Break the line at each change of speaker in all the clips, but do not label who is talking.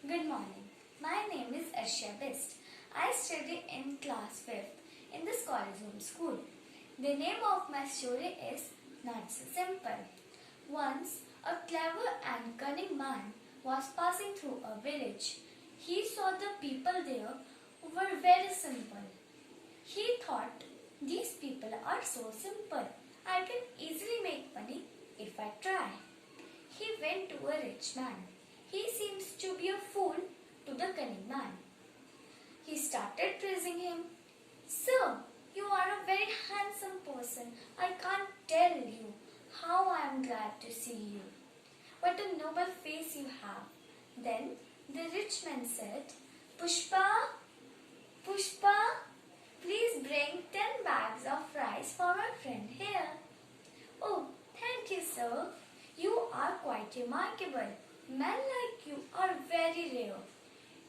Good morning. My name is Arshia Best. I study in class 5th in this college home school. The name of my story is Not So Simple. Once, a clever and cunning man was passing through a village. He saw the people there were very simple. He thought, these people are so simple. I can easily make money if I try. He went to a rich man. He seems to be a fool to the cunning man. He started praising him. Sir, you are a very handsome person. I can't tell you how I am glad to see you. What a noble face you have. Then the rich man said, Pushpa, Pushpa, please bring 10 bags of rice for my friend here. Oh, thank you, sir. You are quite remarkable. Men like you are very rare.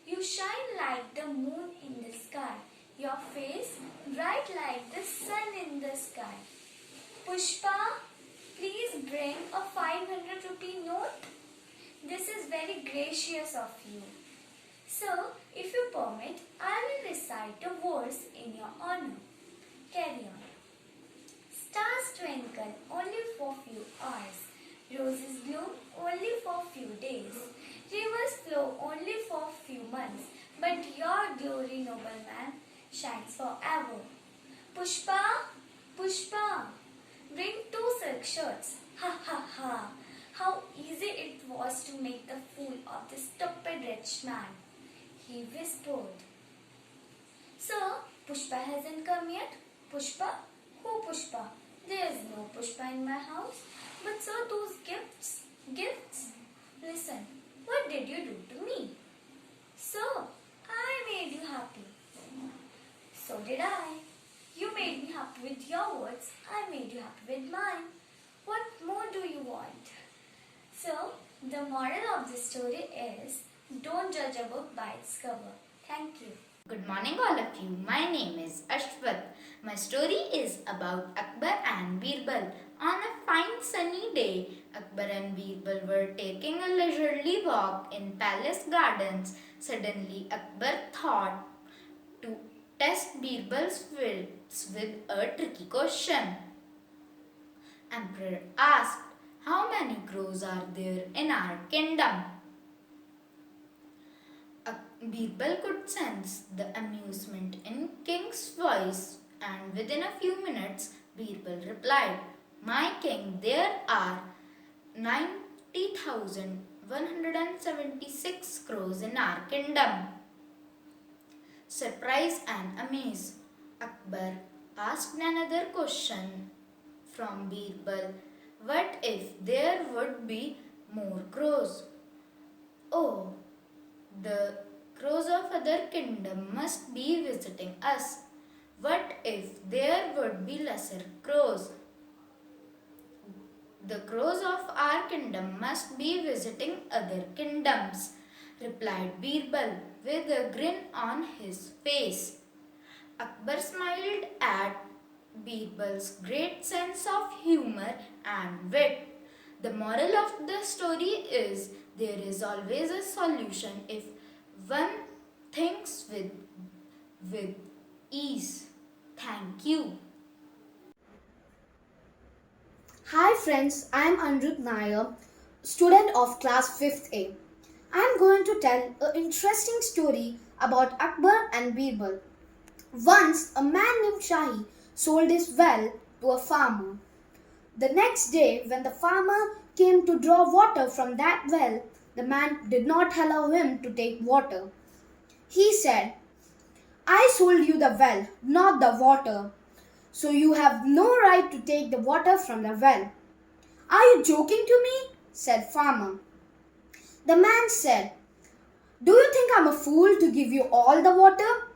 You shine like the moon in the sky. Your face bright like the sun in the sky. Pushpa, please bring a 500 rupee note. This is very gracious of you. Sir, if you permit, I will recite a verse in your honor. Carry on. Stars twinkle only for few hours. Roses bloom only for few days. Rivers flow only for few months. But your glory, noble man, shines forever. Pushpa, Pushpa, bring 2 silk shirts. Ha ha ha. How easy it was to make the fool of this stupid rich man. He whispered. Sir, Pushpa hasn't come yet. Pushpa? Who Pushpa? There is no Pushpa in my house. But sir, those gifts. Listen, what did you do to me? Sir, I made you happy. So did I. You made me happy with your words. I made you happy with mine. What more do you want? So, the moral of the story is, don't judge a book by its cover. Thank you.
Good morning all of you. My name is Ashwat. My story is about Akbar and Birbal. On a fine sunny day, Akbar and Birbal were taking a leisurely walk in palace gardens. Suddenly, Akbar thought to test Birbal's wits with a tricky question. Emperor asked, how many crows are there in our kingdom? Birbal could sense the amusement in King's voice, and within a few minutes Birbal replied, My king, there are 90,176 crows in our kingdom. Surprised and amazed, Akbar asked another question from Birbal, what if there would be more crows? Oh, the crows of other kingdom must be visiting us. What if there would be lesser crows? The crows of our kingdom must be visiting other kingdoms, replied Birbal with a grin on his face. Akbar smiled at Birbal's great sense of humor and wit. The moral of the story is there is always a solution if one thinks with ease. Thank you.
Hi friends, I am Anrut Nair, student of class 5th A. I am going to tell an interesting story about Akbar and Birbal. Once, a man named Shahi sold his well to a farmer. The next day, when the farmer came to draw water from that well, the man did not allow him to take water. He said, I sold you the well, not the water. So you have no right to take the water from the well. Are you joking to me? Said farmer. The man said, do you think I'm a fool to give you all the water?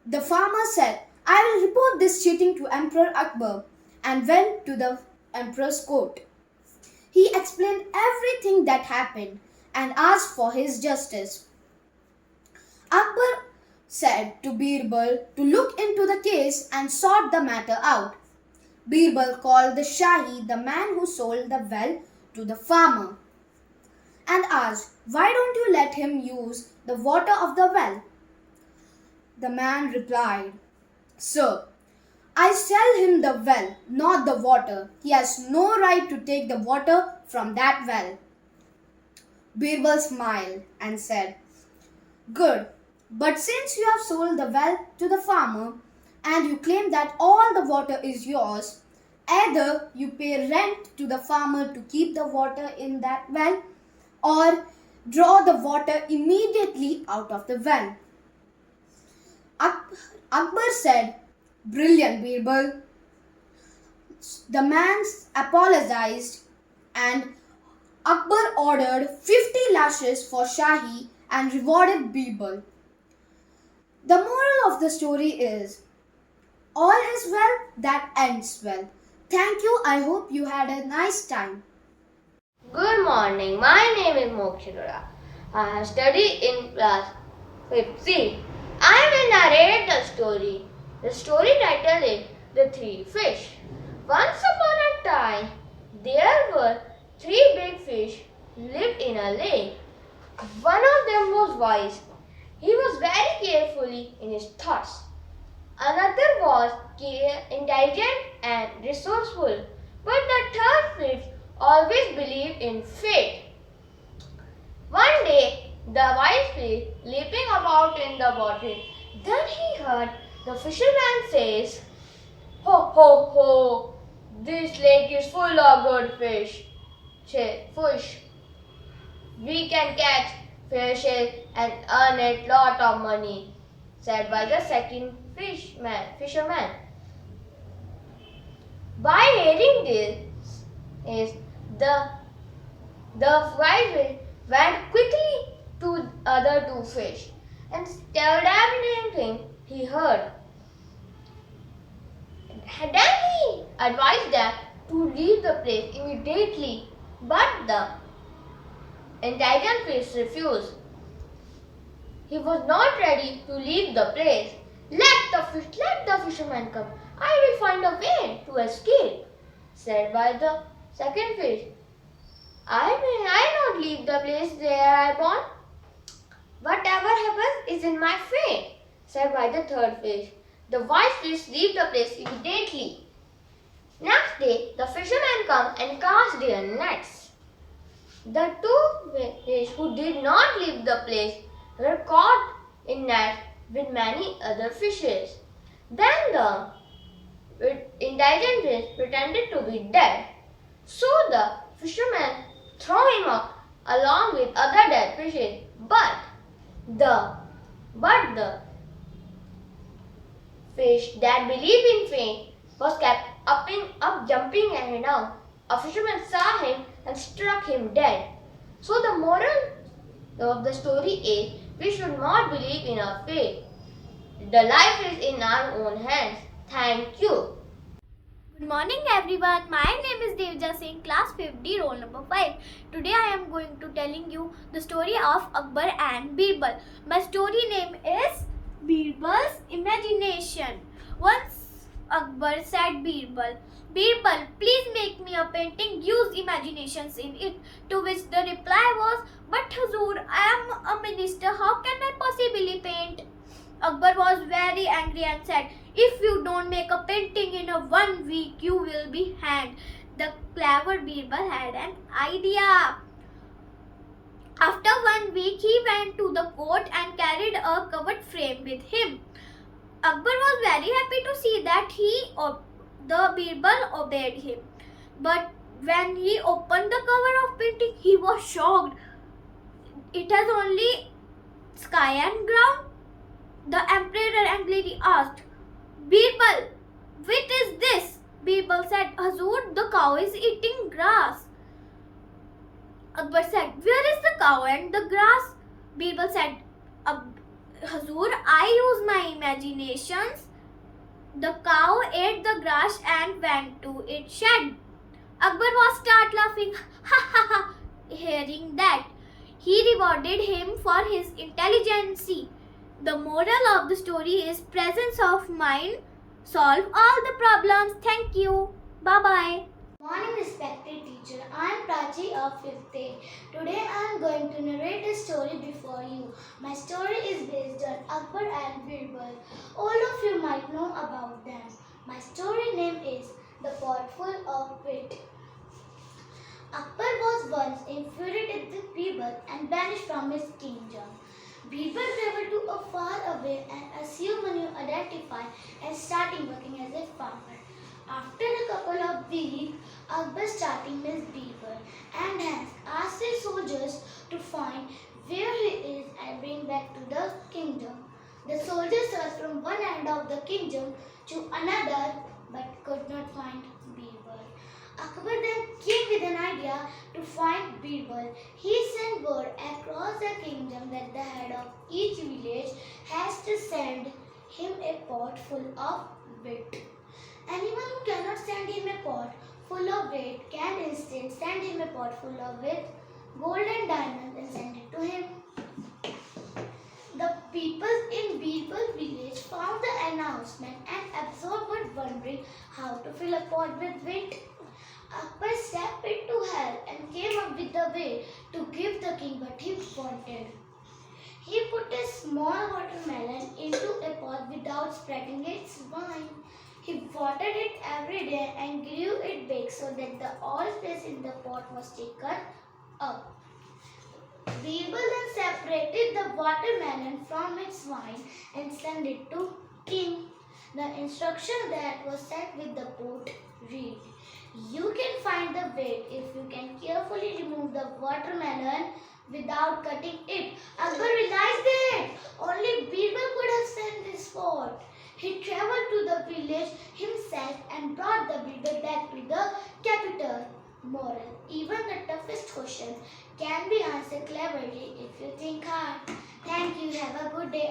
The farmer said, I will report this cheating to Emperor Akbar, and went to the emperor's court. He explained everything that happened and asked for his justice. Akbar said to Birbal to look into the case and sort the matter out. Birbal called the Shahi, the man who sold the well to the farmer, and asked, "Why don't you let him use the water of the well?" The man replied, "Sir, I sell him the well, not the water. He has no right to take the water from that well." Birbal smiled and said, "Good, but since you have sold the well to the farmer and you claim that all the water is yours, either you pay rent to the farmer to keep the water in that well or draw the water immediately out of the well." Akbar said, "Brilliant, Birbal." The man apologized and Akbar ordered 50 lashes for Shahi and rewarded Birbal. The moral of the story is, all is well that ends well. Thank you. I hope you had a nice time.
Good morning. My name is Mokshidora. I have studied in class 5th C. I will narrate the story. The story title is The Three Fish. Once upon a time, there were three big fish lived in a lake. One of them was wise. He was very carefully in his thoughts. Another was intelligent and resourceful. But the third fish always believed in fate. One day, the wise fish leaping about in the water. Then he heard the fisherman says, "Ho, ho, ho, this lake is full of good fish. We can catch fishes and earn a lot of money," said by the second fisherman. By hearing this, is the wise fish went quickly to other two fish and told everything he heard. Then he advised them to leave the place immediately, but the intelligent fish refused. He was not ready to leave the place. Let the fisherman come. I will find a way to escape," said by the second fish. May I not leave the place where I born? Whatever happens is in my fate," said by the third fish. The wise fish leave the place immediately. Next day, the fishermen come and cast their nets. The two fish who did not leave the place were caught in nets with many other fishes. Then the intelligent fish pretended to be dead. So the fishermen threw him up along with other dead fishes. But the fish that believed in fate was kept up, jumping and down. A fisherman saw him and struck him dead. So the moral of the story is, we should not believe in our fate. The life is in our own hands. Thank you.
Good morning everyone. My name is Devja Singh, class 5D, roll number 5. Today I am going to telling you the story of Akbar and Birbal. My story name is Birbal's Imagination. Once Akbar said Birbal, "Birbal, please make me a painting, use imaginations in it." To which the reply was, "But Huzoor, I am a minister, how can I possibly paint?" Akbar was very angry and said, "If you don't make a painting in 1 week, you will be hanged." The clever Birbal had an idea. After 1 week, he went to the court and carried a covered frame with him. Akbar was very happy to see that the Birbal obeyed him. But when he opened the cover of painting, he was shocked. It has only sky and ground. The emperor angrily asked, "Birbal, what is this?" Birbal said, "Huzoor, the cow is eating grass." Akbar said, "Where is the cow and the grass?" Birbal said, "Huzoor, I use my imaginations. The cow ate the grass and went to its shed." Akbar was start laughing. Ha ha ha! Hearing that, he rewarded him for his intelligence. The moral of the story is, presence of mind solve all the problems. Thank you. Bye bye.
Morning respected teacher, I am Prachi of 5th A. Today I am going to narrate a story before you. My story is based on Akbar and Birbal. All of you might know about them. My story name is The Pot Full of Wit. Akbar was once infuriated with Birbal and banished from his kingdom. Birbal traveled to a far away and assumed a new identity and started working as a farmer. After a couple of weeks, Akbar started miss Birbal and has asked his soldiers to find where he is and bring back to the kingdom. The soldiers searched from one end of the kingdom to another but could not find Birbal. Akbar then came with an idea to find Birbal. He sent word across the kingdom that the head of each village has to send him a pot full of wheat. Anyone who cannot send him a pot full of wheat can instead send him a pot full of wheat, gold and diamonds and send it to him. The people in Birbal village found the announcement and absorbed were wondering how to fill a pot with wheat. Akbar stepped into help and came up with the way to give the king what he wanted. He put a small watermelon into a pot without spreading its wine. He watered it every day and grew it big so that the all space in the pot was taken up. Birbal then separated the watermelon from its vine and sent it to king. The instruction that was sent with the pot read, "You can find the weight if you can carefully remove the watermelon without cutting it." Akbar realized that only Birbal could have sent this pot. He traveled to the village himself and brought the Birbal back to the capital. Moral: even the toughest question can be answered cleverly if you think hard. Thank you. Have a good day.